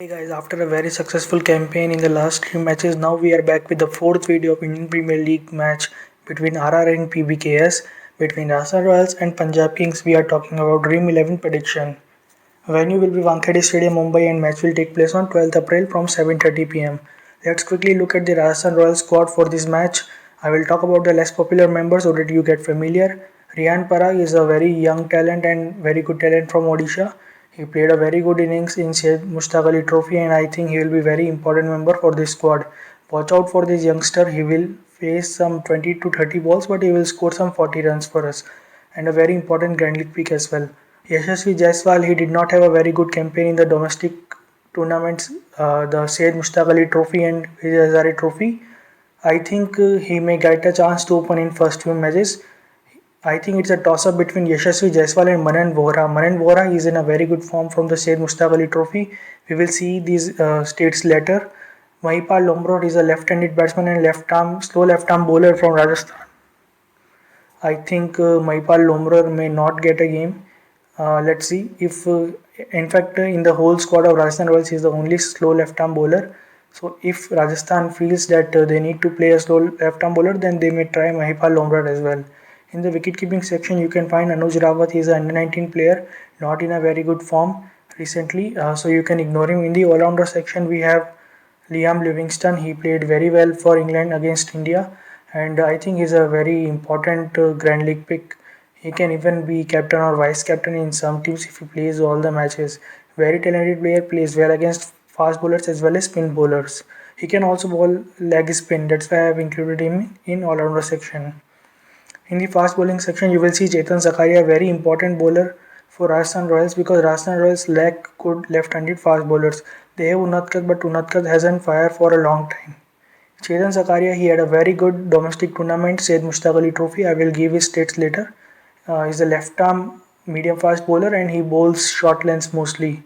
Hey guys, after a very successful campaign in the last three matches, now we are back with the fourth video of Indian Premier League match between RR and PBKS, between Rajasthan Royals and Punjab Kings. We are talking about Dream 11 prediction. Venue will be Wankhede Stadium, Mumbai, and match will take place on 12th April from 7:30 p.m. Let's quickly look at the Rajasthan Royals squad for this match. I will talk about the less popular members so that you get familiar. Riyan Parag is a very young talent and very good talent from Odisha. He played a very good innings in Syed Mushtaq Ali Trophy and I think he will be very important member for this squad. Watch out for this youngster. He will face some 20 to 30 balls but he will score some 40 runs for us and a very important Grand League pick as well. Yashasvi Jaiswal, he did not have a very good campaign in the domestic tournaments, the Syed Mushtaq Ali Trophy and Vijay Hazare Trophy. I think he may get a chance to open in first few matches. I think it's a toss-up between Yashasvi Jaiswal and Manan Vohra. Manan Vohra is in a very good form from the Syed Mushtaq Ali Trophy. We will see these states later. Mahipal Lomrod is a left-handed batsman and slow left-arm bowler from Rajasthan. I think Mahipal Lomrod may not get a game. Let's see if, in fact, in the whole squad of Rajasthan Royals, he is the only slow left-arm bowler. So if Rajasthan feels that they need to play a slow left-arm bowler, then they may try Mahipal Lomrod as well. In the wicket-keeping section, you can find Anuj Rawat. He is an under-19 player, not in a very good form recently, so you can ignore him. In the all-rounder section, we have Liam Livingstone. He played very well for England against India, and I think he's a very important Grand League pick. He can even be captain or vice captain in some teams if he plays all the matches. Very talented player, plays well against fast bowlers as well as spin bowlers. He can also bowl leg spin. That's why I have included him in all-rounder section. In the fast bowling section, you will see Chetan Zakaria, a very important bowler for Rajasthan Royals because Rajasthan Royals lack good left-handed fast bowlers. They have Unadkat, but Unadkat hasn't fired for a long time. Chetan Zakaria, he had a very good domestic tournament, Syed Mushtaq Ali Trophy. I will give his stats later. He's a left-arm medium fast bowler and he bowls short lengths mostly.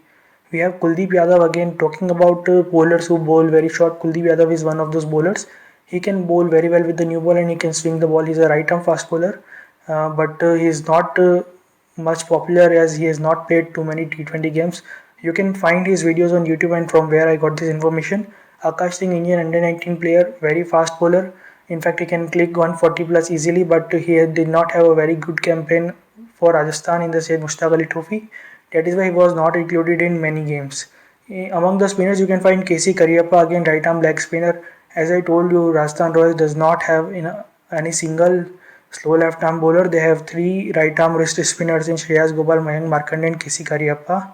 We have Kuldeep Yadav again talking about bowlers who bowl very short. Kuldeep Yadav is one of those bowlers. He can bowl very well with the new ball and he can swing the ball. He's a right arm fast bowler, but he is not much popular as he has not played too many T20 games. You can find his videos on YouTube and from where I got this information. Akash Singh, Indian under 19 player, very fast bowler. In fact, he can click 140 plus easily, but he did not have a very good campaign for Rajasthan in the Syed Mushtaq Ali Trophy. That is why he was not included in many games. Among the spinners, you can find KC Kariappa, again right arm leg spinner. As I told you, Rajasthan Royals does not have any single slow left arm bowler. They have three right arm wrist spinners in Shreyas Gopal, Mayank Markande and KC Kariappa.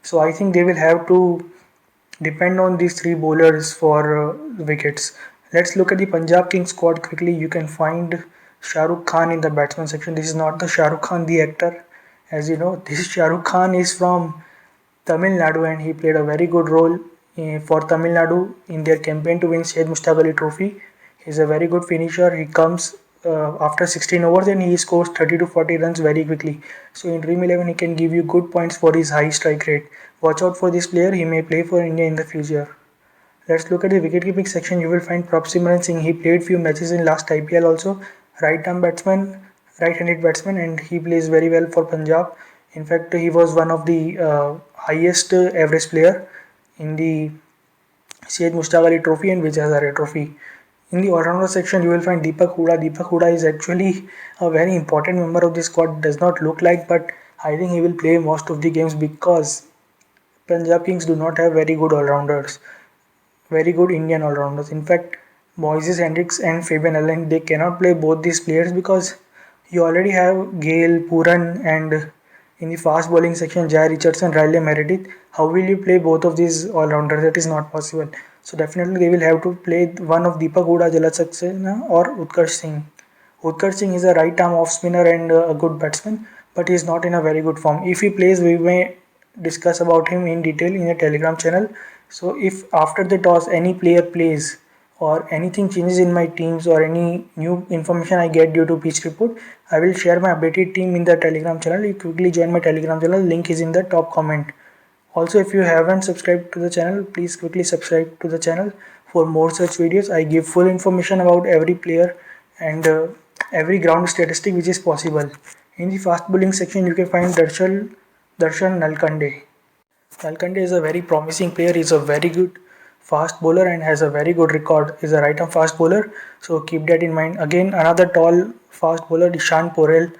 So I think they will have to depend on these three bowlers for wickets. Let's look at the Punjab Kings squad quickly. You can find Shah Rukh Khan in the batsman section. This is not the Shah Rukh Khan the actor. As you know, this Shah Rukh Khan is from Tamil Nadu and he played a very good role for Tamil Nadu in their campaign to win Syed Mushtaq Ali Trophy. He's a very good finisher. He comes after 16 overs and he scores 30 to 40 runs very quickly. So in Dream 11 he can give you good points for his high strike rate. Watch out for this player. He may play for India in the future. Let's look at the wicket-keeping section. You will find Prabhsimran Singh. He played few matches in last IPL also. Right-arm batsman, right-handed batsman, and he plays very well for Punjab. In fact, he was one of the highest average player in the Syed Mushtaq Ali Trophy and Vijay Hazare Trophy. In the all-rounder section, you will find Deepak Hooda. Deepak Hooda is actually a very important member of this squad. Does not look like, but I think he will play most of the games because Punjab Kings do not have very good all-rounders, very good Indian all-rounders. In fact, Moises Hendricks and Fabian Allen, they cannot play both these players because you already have Gale, Pooran and in the fast bowling section Jai Richardson, Riley Meredith. How will you play both of these all-rounders? That is not possible. So definitely they will have to play one of Deepak Hooda, Jalaj Saxena or Utkarsh Singh. Utkarsh Singh is a right arm off spinner and a good batsman, but he is not in a very good form. If he plays, we may discuss about him in detail in a Telegram channel. So if after the toss any player plays or anything changes in my teams or any new information I get due to pitch report, I will share my updated team in the Telegram channel. You quickly join my Telegram channel. Link is in the top comment. Also, if you haven't subscribed to the channel, please quickly subscribe to the channel for more such videos. I give full information about every player and every ground statistic which is possible. In the fast bowling section, you can find Darshan Nalkande. Nalkande is a very promising player. He's a very good fast bowler and has a very good record. He's a right arm fast bowler. So keep that in mind. Again, another tall fast bowler, Ishan Porel.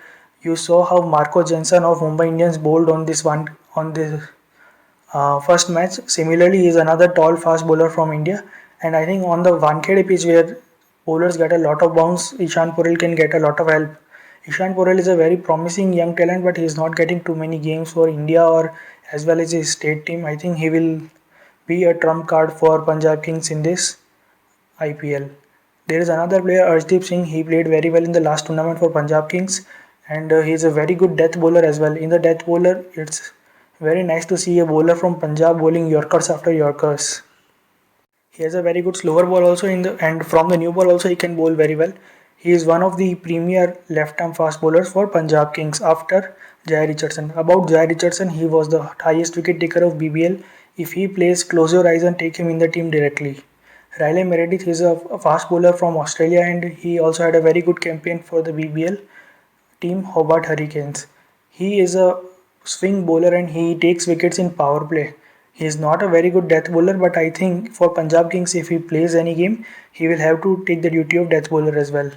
You saw how Marco Jensen of Mumbai Indians bowled on this first match. Similarly, he is another tall fast bowler from India. And I think on the Wankhede pitch where bowlers get a lot of bounce, Ishan Porel can get a lot of help. Ishan Porel is a very promising young talent, but he is not getting too many games for India or as well as his state team. I think he will be a trump card for Punjab Kings in this IPL. There is another player, Arshdeep Singh. He played very well in the last tournament for Punjab Kings, and he is a very good death bowler as well. In the death bowler, it's very nice to see a bowler from Punjab bowling Yorkers after Yorkers. He has a very good slower ball also in the and from the new ball also he can bowl very well. He is one of the premier left-arm fast bowlers for Punjab Kings after Jai Richardson. About Jai Richardson, he was the highest wicket taker of BBL. If he plays, close your eyes and take him in the team directly. Riley Meredith is a fast bowler from Australia and he also had a very good campaign for the BBL team Hobart Hurricanes. He is a swing bowler and he takes wickets in power play. He is not a very good death bowler, but I think for Punjab Kings, if he plays any game, he will have to take the duty of death bowler as well.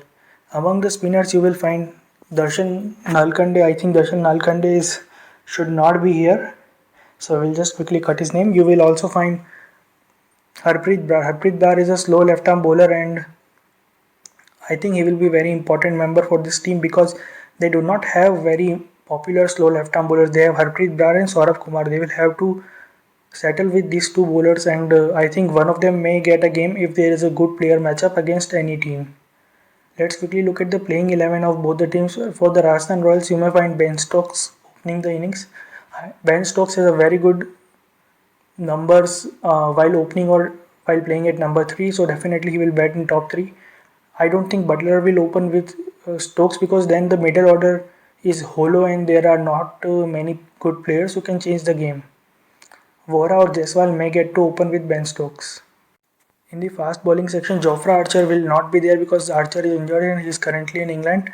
Among the spinners, you will find Darshan Nalkande. I think Darshan Nalkande should not be here, so we'll just quickly cut his name. You will also find Harpreet Brar. Harpreet Brar is a slow left-arm bowler, and I think he will be a very important member for this team because they do not have very popular slow left-arm bowlers. They have Harpreet Brar and Saurabh Kumar. They will have to settle with these two bowlers, and I think one of them may get a game if there is a good player matchup against any team. Let's quickly look at the playing 11 of both the teams. For the Rajasthan Royals, you may find Ben Stokes opening the innings. Ben Stokes has a very good numbers while opening or while playing at number 3, so definitely he will bat in top 3. I don't think Butler will open with Stokes because then the middle order is hollow and there are not many good players who can change the game. Vora or Jaiswal may get to open with Ben Stokes. In the fast bowling section, Jofra Archer will not be there because Archer is injured and he is currently in England.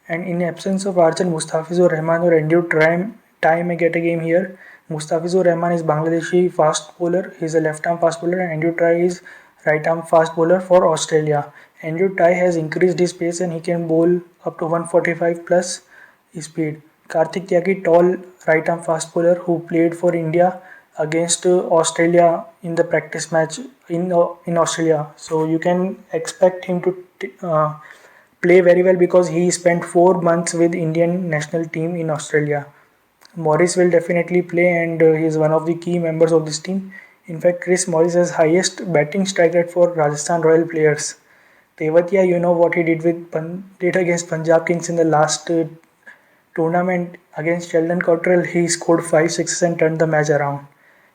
And in absence of Archer, Mustafizur Rahman or Andrew Ty may get a game here. Mustafizur Rahman is Bangladeshi fast bowler. He is a left-arm fast bowler, and Andrew Ty is right-arm fast bowler for Australia. Andrew Ty has increased his pace and he can bowl up to 145 plus speed. Karthik Tyagi, tall right-arm fast bowler who played for India against Australia in the practice match in Australia. So you can expect him to play very well because he spent 4 months with Indian national team in Australia. Morris will definitely play and he is one of the key members of this team. In fact, Chris Morris has highest batting strike rate for Rajasthan Royal players. Tewatia, you know what he did against Punjab Kings in the last tournament against Sheldon Cottrell. He scored 5 sixes and turned the match around.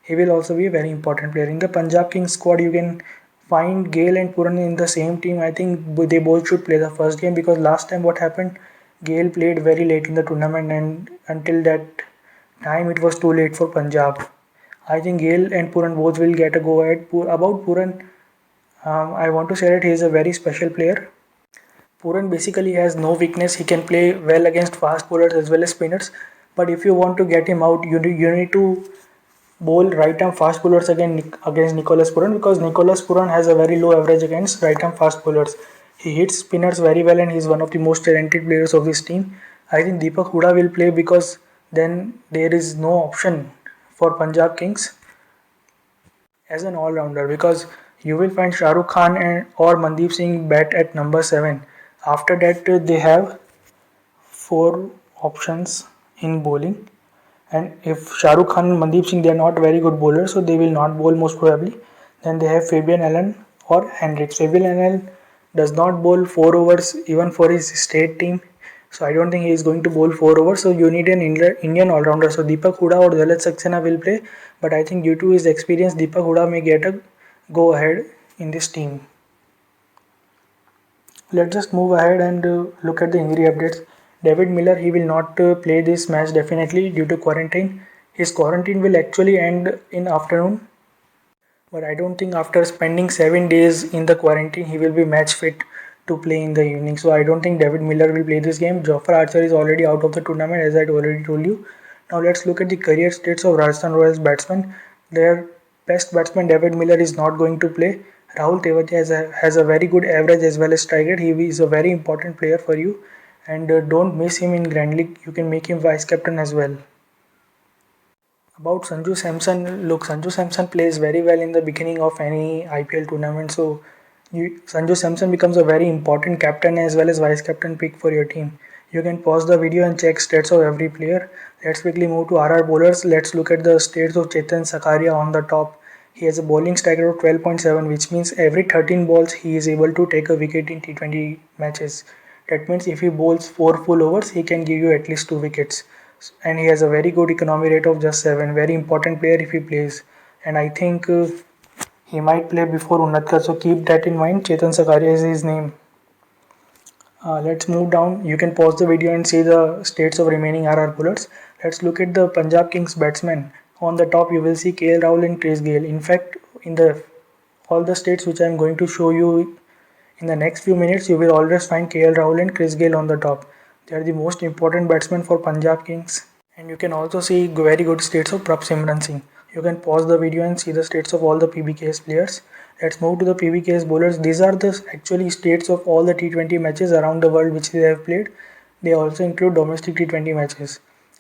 He will also be a very important player. In the Punjab Kings squad, you can find Gale and Puran in the same team. I think they both should play the first game because last time what happened, Gale played very late in the tournament and until that time it was too late for Punjab. I think Gale and Puran both will get a go ahead. About Puran, I want to say that he is a very special player. Puran basically has no weakness. He can play well against fast bowlers as well as spinners. But if you want to get him out, you need to bowl right arm fast bowlers against Nicholas Puran because Nicholas Puran has a very low average against right arm fast bowlers. He hits spinners very well and he is one of the most talented players of this team. I think Deepak Hooda will play because then there is no option for Punjab Kings as an all-rounder because you will find Shah Rukh Khan or Mandeep Singh bat at number 7. After that they have 4 options in bowling, and if Shah Rukh Khan and Mandeep Singh they are not very good bowlers, so they will not bowl most probably. Then they have Fabian Allen or Hendricks. Fabian Allen does not bowl 4 overs even for his state team, so I don't think he is going to bowl 4 overs. So you need an Indian all-rounder. So Deepak Hooda or Dalit Saxena will play, but I think due to his experience, Deepak Hooda may get a go ahead in this team. Let's just move ahead and look at the injury updates. David Miller, he will not play this match definitely due to quarantine. His quarantine will actually end in afternoon, but I don't think after spending 7 days in the quarantine he will be match fit to play in the evening. So I don't think David Miller will play this game. Jofra Archer is already out of the tournament as I already told you. Now let's look at the career stats of Rajasthan Royals batsmen. Their best batsman David Miller is not going to play. Rahul Tewatia has a very good average as well as strike rate. He is a very important player for you, and don't miss him in Grand League. You can make him vice captain as well. About Sanju Samson, look, Sanju Samson plays very well in the beginning of any IPL tournament. So, Sanju Samson becomes a very important captain as well as vice captain pick for your team. You can pause the video and check stats of every player. Let's quickly move to RR bowlers. Let's look at the stats of Chetan Sakaria on the top. He has a bowling strike rate of 12.7, which means every 13 balls he is able to take a wicket in T20 matches. That means if he bowls 4 full overs, he can give you at least 2 wickets, and he has a very good economy rate of just 7. Very important player if he plays, and I think he might play before Unatkar, so keep that in mind. Chetan Sakaria is his name. Let's move down. You can pause the video and see the states of remaining RR bowlers. Let's look at the Punjab Kings batsmen. On the top, you will see KL Rahul and Chris Gayle. In fact, in the all the states which I am going to show you in the next few minutes, you will always find KL Rahul and Chris Gayle on the top. They are the most important batsmen for Punjab Kings. And you can also see very good states of Prabh Simran Singh. You can pause the video and see the states of all the PBKS players. Let's move to the PBKS bowlers. These are the actually states of all the T20 matches around the world which they have played. They also include domestic T20 matches.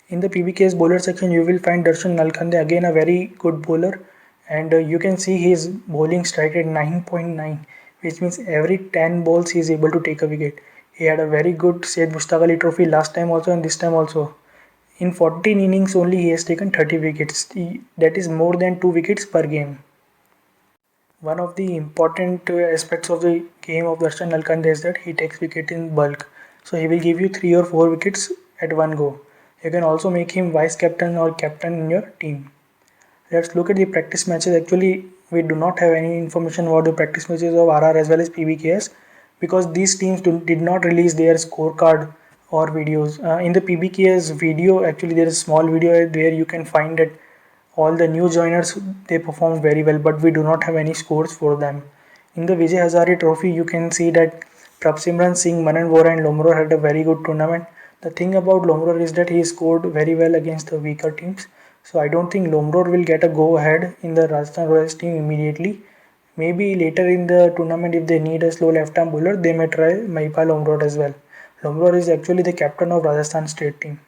In the PBKS bowler section, you will find Darshan Nalkande, again a very good bowler, and you can see his bowling strike rate 9.9, which means every 10 balls he is able to take a wicket. He had a very good Syed Mushtaq Ali Trophy last time also and this time also. In 14 innings only he has taken 30 wickets. That is more than 2 wickets per game. One of the important aspects of the game of Darshan Nalkande is that he takes wicket in bulk. So he will give you 3 or 4 wickets at one go. You can also make him vice captain or captain in your team. Let's look at the practice matches. Actually, we do not have any information about the practice matches of RR as well as PBKS because these teams did not release their scorecard or videos. In the PBKS video, actually there is a small video where you can find that all the new joiners, they performed very well, but we do not have any scores for them. In the Vijay Hazare Trophy, you can see that Prabsimran Singh, Manan Vora and Lomror had a very good tournament. The thing about Lomror is that he scored very well against the weaker teams. So I don't think Lomror will get a go ahead in the Rajasthan Royals team immediately. Maybe later in the tournament, if they need a slow left arm bowler, they may try Mahipal Lomror as well. Lomror is actually the captain of Rajasthan state team.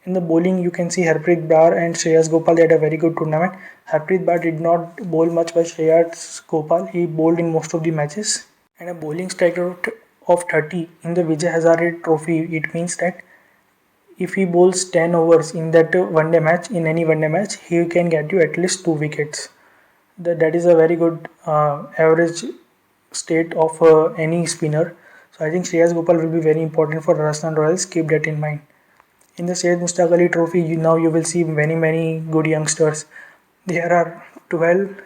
In the bowling, you can see Harpreet Brar and Shreyas Gopal. They had a very good tournament. Harpreet Brar did not bowl much, but Shreyas Gopal, he bowled in most of the matches. And a bowling strike rate of 30 in the Vijay Hazare Trophy. It means that if he bowls 10 overs in that one day match, in any one day match, he can get you at least 2 wickets. That is a very good average state of any spinner. So I think Shreyas Gopal will be very important for Rajasthan Royals. Keep that in mind. In the Syed Mushtaq Ali Trophy, now you will see many good youngsters. There are 12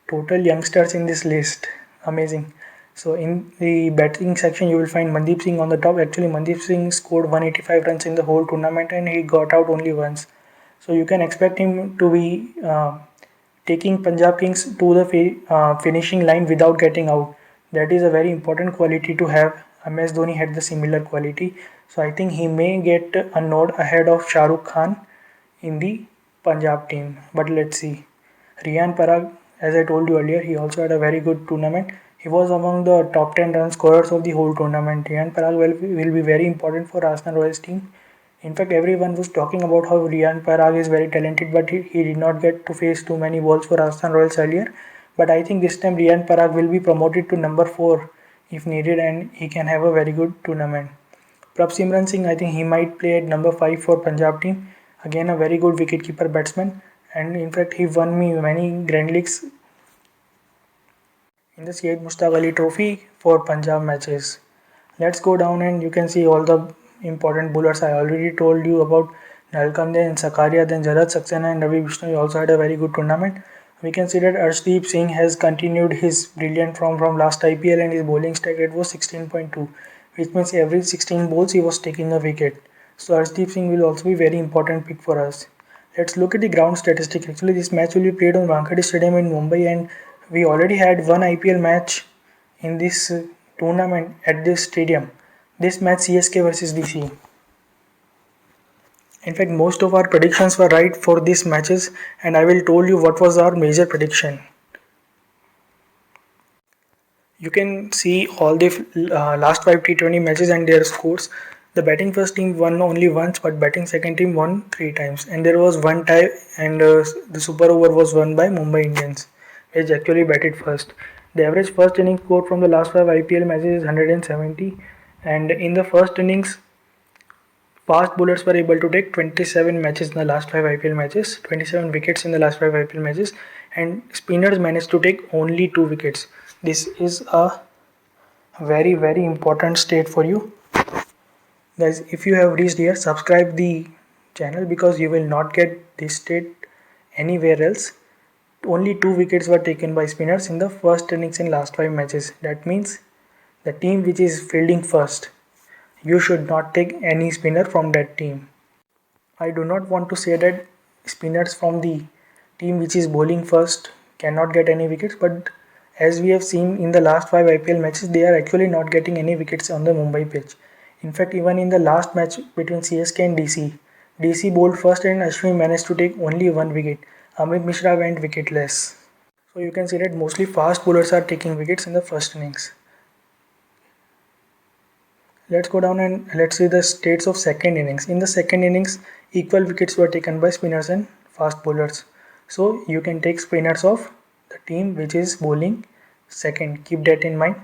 total youngsters in this list. Amazing. So in the batting section, you will find Mandeep Singh on the top. Actually, Mandeep Singh scored 185 runs in the whole tournament and he got out only once. So you can expect him to be taking Punjab Kings to the finishing line without getting out. That is a very important quality to have. MS Dhoni had the similar quality. So I think he may get a nod ahead of Shah Rukh Khan in the Punjab team. But let's see. Riyan Parag, as I told you earlier, he also had a very good tournament. He was among the top 10 run scorers of the whole tournament. Riyan Parag will be very important for Rajasthan Royals team. In fact, everyone was talking about how Riyan Parag is very talented, but he did not get to face too many balls for Rajasthan Royals earlier. But I think this time Riyan Parag will be promoted to number 4 if needed and he can have a very good tournament. Prabh Simran Singh, I think he might play at number 5 for Punjab team. Again, a very good wicketkeeper batsman, and in fact, he won me many Grand Leagues in the Syed Mushtaq Ali Trophy for Punjab matches. Let's go down and you can see all the important bowlers. I already told you about Nalkande and Sakaria, then Jarrad Saxena and Ravi Vishnu also had a very good tournament. We can see that Arshdeep Singh has continued his brilliant form from last IPL and his bowling strike rate was 16.2, which means every 16 balls he was taking a wicket. So Arshdeep Singh will also be very important pick for us. Let's look at the ground statistics. Actually, this match will be played on Wankhede Stadium in Mumbai, and we already had one IPL match in this tournament. At this stadium. This match CSK versus DC. In fact, most of our predictions were right for these matches, and I will tell you what was our major prediction. You can see all the last 5 T20 matches and their scores. The batting first team won only once, but batting second team won 3 times. And there was one tie, and the super over was won by Mumbai Indians, which actually batted first. The average first innings score from the last 5 IPL matches is 170, and in the first innings, fast bowlers were able to take 27 matches in the last 5 IPL matches, 27 wickets in the last 5 IPL matches, and spinners managed to take only 2 wickets. This is a very important state for you. Guys, if you have reached here, subscribe the channel because you will not get this state anywhere else. Only 2 wickets were taken by spinners in the first innings in last 5 matches. That means the team which is fielding first, you should not take any spinner from that team. I do not want to say that spinners from the team which is bowling first cannot get any wickets, but as we have seen in the last 5 IPL matches, they are actually not getting any wickets on the Mumbai pitch. In fact, even in the last match between CSK and DC bowled first and Ashwin managed to take only 1 wicket. Amit Mishra went wicketless. So you can see that mostly fast bowlers are taking wickets in the first innings. Let's go down and let's see the states of second innings. In the second innings, equal wickets were taken by spinners and fast bowlers. So you can take spinners of the team which is bowling second. Keep that in mind.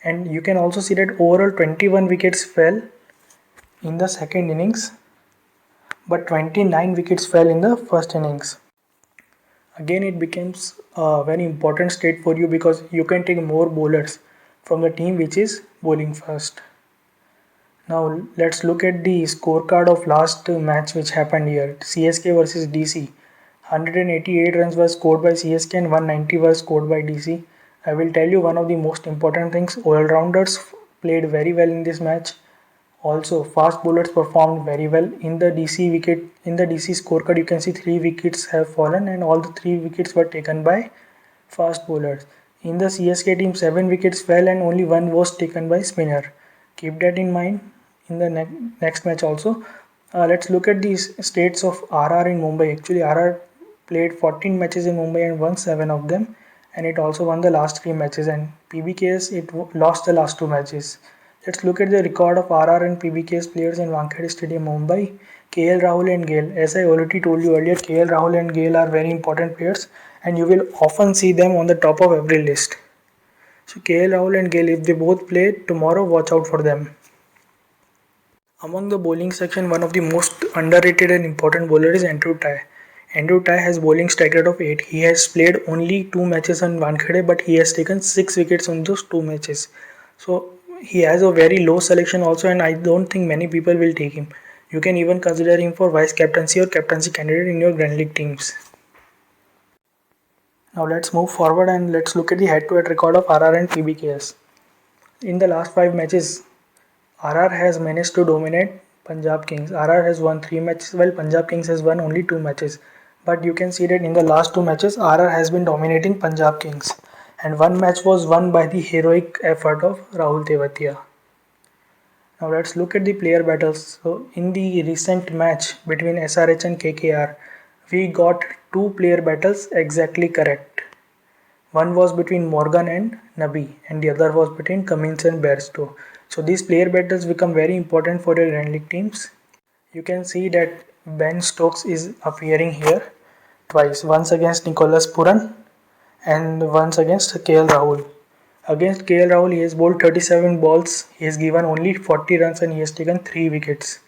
And you can also see that overall 21 wickets fell in the second innings, but 29 wickets fell in the first innings. Again, it becomes a very important state for you because you can take more bowlers from the team which is bowling first. Now let's look at the scorecard of last match which happened here. CSK versus DC. 188 runs were scored by CSK and 190 were scored by DC. I will tell you one of the most important things. All-rounders played very well in this match. Also, fast bowlers performed very well. In the DC scorecard, you can see 3 wickets have fallen and all the 3 wickets were taken by fast bowlers. In the CSK team, 7 wickets fell and only 1 was taken by spinner. Keep that in mind in the next match also. Let's look at these states of RR in Mumbai. Actually, RR played 14 matches in Mumbai and won 7 of them, and it also won the last 3 matches, and PBKS it lost the last 2 matches. Let's look at the record of RR and PBKS players in Wankhede Stadium, Mumbai. KL Rahul and Gale. As I already told you earlier, KL Rahul and Gale are very important players, and you will often see them on the top of every list. So KL Rahul and Gale, if they both play tomorrow, watch out for them. Among the bowling section, one of the most underrated and important bowler is Andrew Tye. Andrew Tye has bowling strike rate of 8. He has played only 2 matches on Wankhede, but he has taken 6 wickets on those 2 matches. So he has a very low selection also, and I don't think many people will take him. You can even consider him for vice captaincy or captaincy candidate in your Grand League teams. Now let's move forward and let's look at the head-to-head record of RR and PBKS. In the last 5 matches, RR has managed to dominate Punjab Kings. RR has won 3 matches while Punjab Kings has won only 2 matches. But you can see that in the last 2 matches, RR has been dominating Punjab Kings. And one match was won by the heroic effort of Rahul Tewatia. Now let's look at the player battles. So in the recent match between SRH and KKR, we got 2 player battles exactly correct. One was between Morgan and Nabi, and the other was between Cummins and Bairstow. So these player battles become very important for your Grand League teams. You can see that Ben Stokes is appearing here twice. Once against Nicholas Puran and once against KL Rahul. Against KL Rahul, he has bowled 37 balls. He has given only 40 runs and he has taken 3 wickets.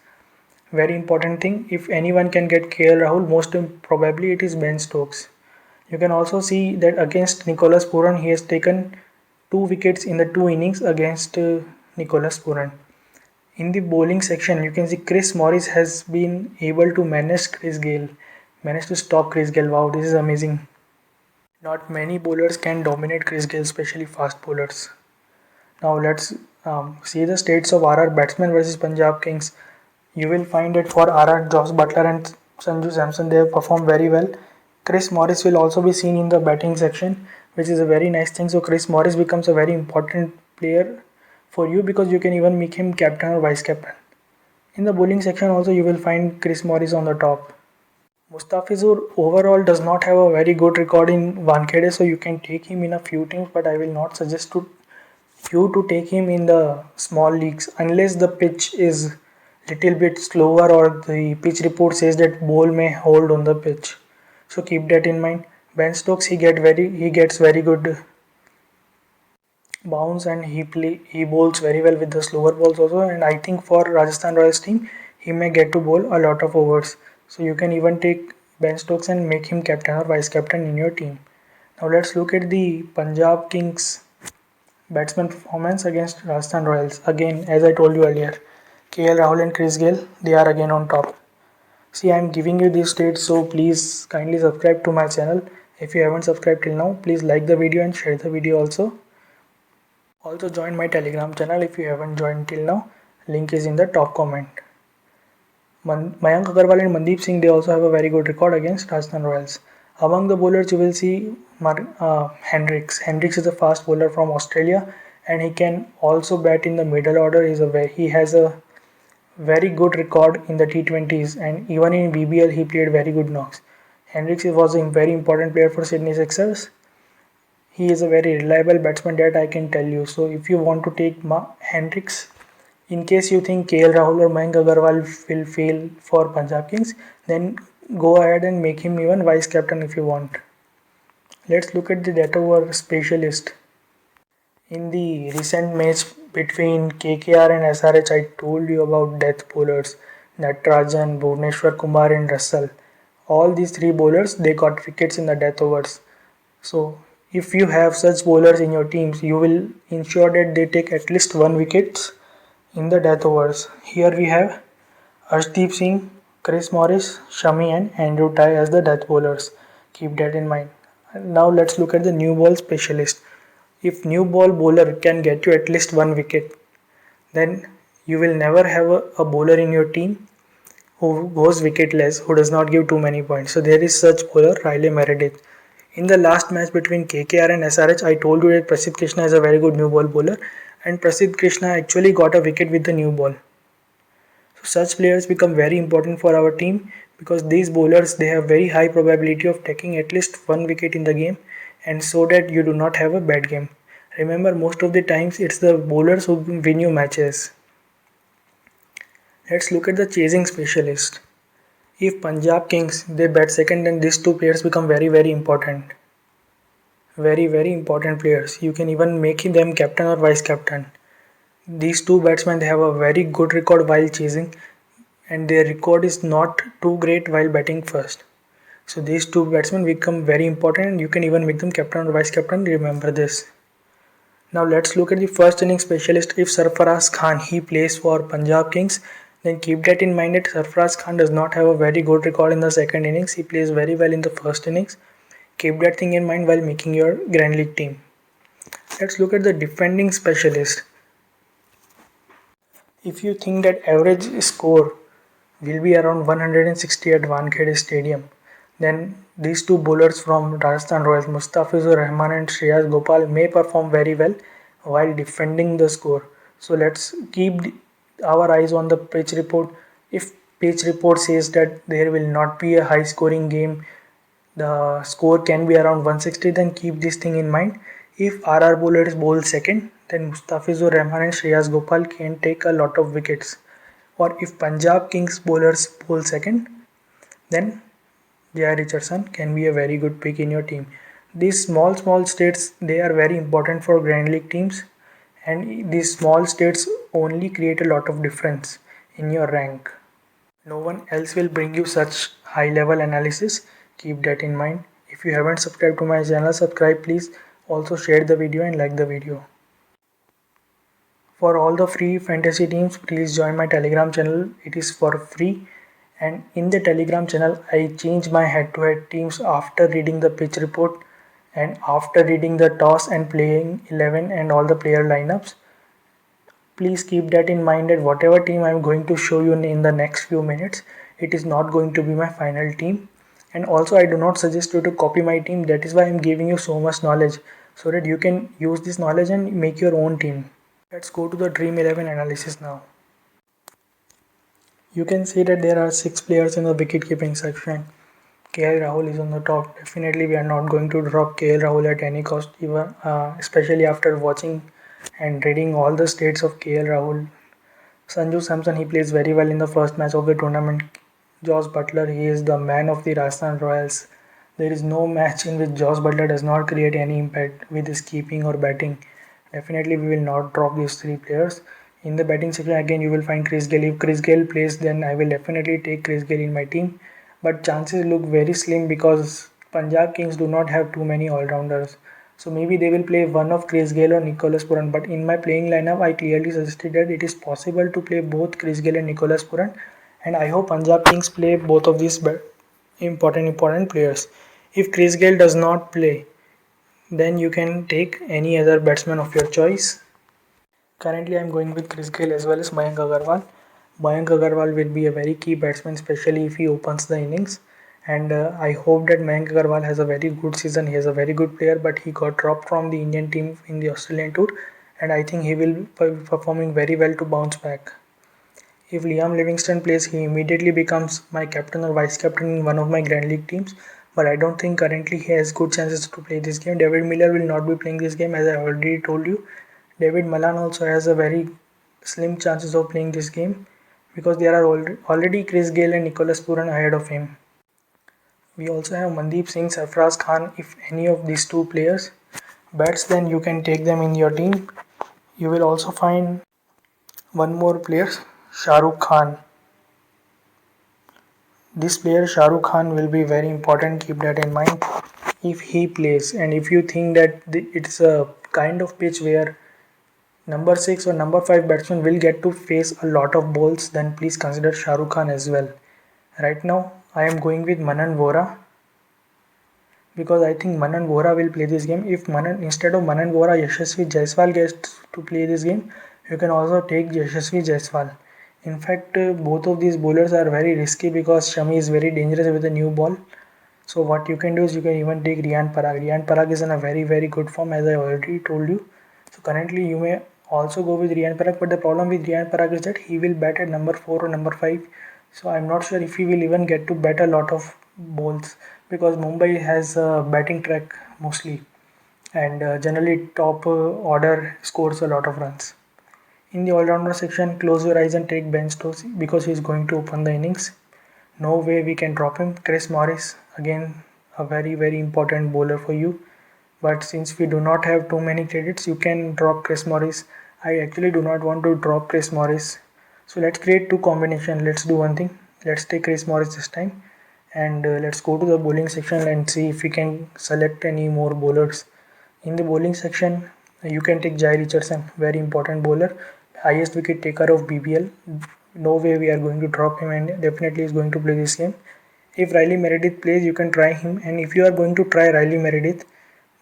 Very important thing. If anyone can get KL Rahul, most probably it is Ben Stokes. You can also see that against Nicholas Puran, he has taken 2 wickets in the 2 innings against Nicholas Puran. In the bowling section, you can see Chris Morris has been able to manage to stop Chris Gayle. Wow, this is amazing. Not many bowlers can dominate Chris Gayle, especially fast bowlers. Now let's see the states of RR batsmen versus Punjab Kings. You will find that for RR, Josh Butler and Sanju Samson, they have performed very well. Chris Morris will also be seen in the batting section, which is a very nice thing. So Chris Morris becomes a very important player for you because you can even make him captain or vice captain. In the bowling section also you will find Chris Morris on the top. Mustafizur overall does not have a very good record in Wankhede, so you can take him in a few teams, but I will not suggest to you to take him in the small leagues unless the pitch is little bit slower or the pitch report says that ball may hold on the pitch. So keep that in mind. Ben Stokes he gets very good bounce and he bowls very well with the slower balls also, and I think for Rajasthan Royals team he may get to bowl a lot of overs. So you can even take Ben Stokes and make him captain or vice captain in your team. Now let's look at the Punjab Kings batsman performance against Rajasthan Royals. Again, as I told you earlier, KL Rahul and Chris Gayle, they are again on top. See, I am giving you these states, so please kindly subscribe to my channel. If you haven't subscribed till now, please like the video and share the video also. Also join my Telegram channel if you haven't joined till now. Link is in the top comment. Mayank Agarwal and Mandeep Singh, they also have a very good record against Rajasthan Royals. Among the bowlers, you will see Hendricks. Hendricks is a fast bowler from Australia, and he can also bat in the middle order. He has a very good record in the T20s, and even in BBL he played very good knocks. Hendricks was a very important player for Sydney Sixers. He is a very reliable batsman, that I can tell you. So if you want to take Hendricks, in case you think KL Rahul or Mayank Agarwal will fail for Punjab Kings, then go ahead and make him even vice captain if you want. Let's look at the death over specialist. In the recent match between KKR and SRH, I told you about death bowlers, Natarajan, Bhuvneshwar Kumar and Russell. All these three bowlers, they got wickets in the death overs. So if you have such bowlers in your teams, you will ensure that they take at least one wicket in the death overs. Here we have Arshdeep Singh, Chris Morris, Shami and Andrew Tye as the death bowlers. Keep that in mind. Now let's look at the new ball specialist. If new ball bowler can get you at least one wicket, then you will never have a bowler in your team who goes wicketless, who does not give too many points. So there is such bowler, Riley Meredith. In the last match between KKR and SRH, I told you that Prasidh Krishna is a very good new ball bowler, and Prasidh Krishna actually got a wicket with the new ball. So such players become very important for our team, because these bowlers, they have very high probability of taking at least one wicket in the game, and so that you do not have a bad game. Remember, most of the times it's the bowlers who win you matches. Let's look at the chasing specialist. If Punjab Kings, they bat second, then these two players become very important. Very important players. You can even make them captain or vice captain. These two batsmen, they have a very good record while chasing, and their record is not too great while batting first. So these two batsmen become very important, and you can even make them captain or vice captain. Remember this. Now let's look at the first inning specialist. If Sarfaraz Khan, he plays for Punjab Kings, then keep that in mind that Sarfaraz Khan does not have a very good record in the second innings. He plays very well in the first innings. Keep that thing in mind while making your Grand League team. Let's look at the defending specialist. If you think that average score will be around 160 at Wankhede Stadium, then these two bowlers from Rajasthan Royals, Mustafizur Rahman and Shreyas Gopal, may perform very well while defending the score. So let's keep our eyes on the pitch report. If pitch report says that there will not be a high scoring game, the score can be around 160, then keep this thing in mind. If RR bowlers bowl second, then Mustafizur Rahman and Shreyas Gopal can take a lot of wickets. Or if Punjab Kings bowlers bowl second, then Jhye Richardson can be a very good pick in your team. These small states, they are very important for Grand League teams, and these small states only create a lot of difference in your rank. No one else will bring you such high level analysis. Keep that in mind. If you haven't subscribed to my channel, subscribe please. Also share the video and like the video. For all the free fantasy teams, please join my Telegram channel. It is for free. And in the Telegram channel, I change my head-to-head teams after reading the pitch report and after reading the toss and playing 11 and all the player lineups. Please keep that in mind that whatever team I am going to show you in the next few minutes, it is not going to be my final team. And also, I do not suggest you to copy my team. That is why I am giving you so much knowledge, so that you can use this knowledge and make your own team. Let's go to the Dream 11 analysis now. You can see that there are 6 players in the wicket keeping section. KL Rahul is on the top. Definitely, we are not going to drop KL Rahul at any cost, even especially after watching and reading all the states of KL Rahul. Sanju Samson, he plays very well in the first match of the tournament. Josh Butler, he is the man of the Rajasthan Royals. There is no match in which Josh Butler does not create any impact with his keeping or batting. Definitely, we will not drop these 3 players. In the batting section, again, you will find Chris Gayle. If Chris Gayle plays, then I will definitely take Chris Gayle in my team. But chances look very slim because Punjab Kings do not have too many all-rounders. So maybe they will play one of Chris Gayle or Nicholas Puran. But in my playing lineup, I clearly suggested that it is possible to play both Chris Gayle and Nicholas Puran. And I hope Punjab Kings play both of these important players. If Chris Gayle does not play, then you can take any other batsman of your choice. Currently, I am going with Chris Gayle as well as Mayank Agarwal. Mayank Agarwal will be a very key batsman, especially if he opens the innings. And I hope that Mayank Agarwal has a very good season. He is a very good player, but he got dropped from the Indian team in the Australian tour, and I think he will be performing very well to bounce back. If Liam Livingstone plays, he immediately becomes my captain or vice captain in one of my Grand League teams. But I don't think currently he has good chances to play this game. David Miller will not be playing this game, as I already told you. David Malan also has a very slim chances of playing this game because there are already Chris Gayle and Nicholas Puran ahead of him. We also have Mandeep Singh, Sarfraz Khan. If any of these 2 players bats, then you can take them in your team. You will also find one more player, Shah Rukh Khan. This player Shah Rukh Khan will be very important, keep that in mind if he plays. And if you think that it's a kind of pitch where number 6 or number 5 batsman will get to face a lot of balls, then please consider Shah Rukh Khan as well. Right now I am going with Manan Vora because I think Manan Vora will play this game. If instead of Manan Vora, Yashasvi Jaiswal gets to play this game, you can also take Yashasvi Jaiswal. In fact, both of these bowlers are very risky because Shami is very dangerous with a new ball. So what you can do is you can even take Riyan Parag. Riyan Parag is in a very good form, as I already told you. So currently you may also go with Riyan Parag, but the problem with Riyan Parag is that he will bat at number 4 or number 5. So I'm not sure if he will even get to bat a lot of balls because Mumbai has a batting track mostly, and generally top order scores a lot of runs. In the all-rounder section, close your eyes and take Ben Stokes because he is going to open the innings. No way we can drop him. Chris Morris, again a very important bowler for you. But since we do not have too many credits, you can drop Chris Morris. I actually do not want to drop Chris Morris. So let's create 2 combinations. Let's do one thing. Let's take Chris Morris this time. And let's go to the bowling section and see if we can select any more bowlers. In the bowling section, you can take Jai Richardson, very important bowler, highest wicket taker of BBL. No way we are going to drop him, and definitely is going to play this game. If Riley Meredith plays, you can try him, and if you are going to try Riley Meredith,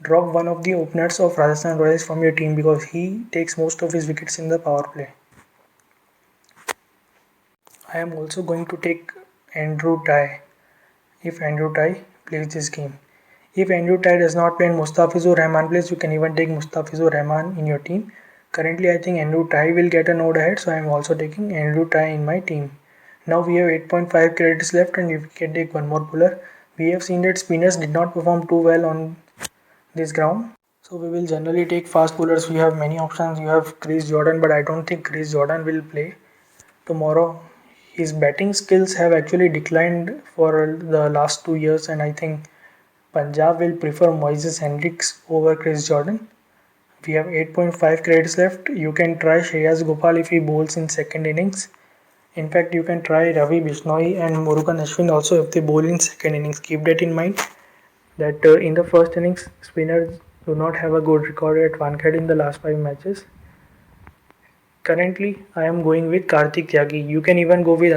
drop one of the openers of Rajasthan Royals from your team because he takes most of his wickets in the power play. I am also going to take Andrew Tye if Andrew Tye plays this game. If Andrew Tye does not play and Mustafizur Rahman plays, you can even take Mustafizur Rahman in your team. Currently, I think Andrew Tye will get a node ahead, so I am also taking Andrew Tye in my team. Now we have 8.5 credits left, and if we can take one more bowler. We have seen that spinners did not perform too well on this ground. So we will generally take fast bowlers. We have many options. You have Chris Jordan, but I don't think Chris Jordan will play tomorrow. His batting skills have actually declined for the last 2 years, and I think Punjab will prefer Moises Henriques over Chris Jordan. We have 8.5 credits left. You can try Shreyas Gopal if he bowls in second innings. In fact, you can try Ravi Bishnoi and Murugan Ashwin also if they bowl in second innings. Keep that in mind that in the first innings, spinners do not have a good record at Wankhede in the last 5 matches. Currently, I am going with Karthik Tyagi. You can even go with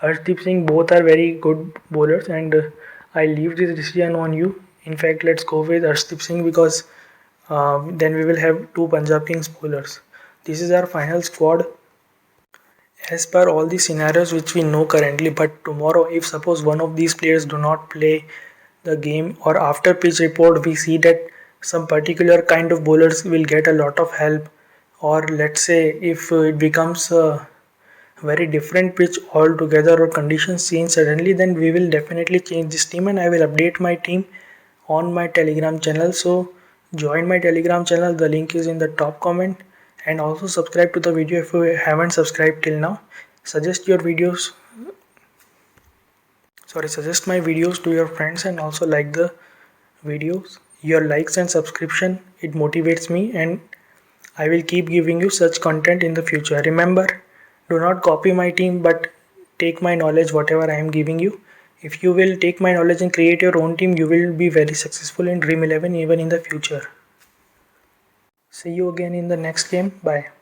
Arshdeep Singh. Both are very good bowlers, and I leave this decision on you. In fact, let's go with Arshdeep Singh because then we will have 2 Punjab Kings bowlers. This is our final squad as per all the scenarios which we know currently. But tomorrow, if suppose one of these players do not play the game, or after pitch report we see that some particular kind of bowlers will get a lot of help, or let's say if it becomes very different pitch altogether or conditions change suddenly, then we will definitely change this team and I will update my team on my Telegram channel. So join my Telegram channel, the link is in the top comment, and also subscribe to the video if you haven't subscribed till now. Suggest my videos to your friends and also like the videos. Your likes and subscription, it motivates me and I will keep giving you such content in the future. Remember, do not copy my team but take my knowledge whatever I am giving you. If you will take my knowledge and create your own team, you will be very successful in Dream 11 even in the future. See you again in the next game. Bye.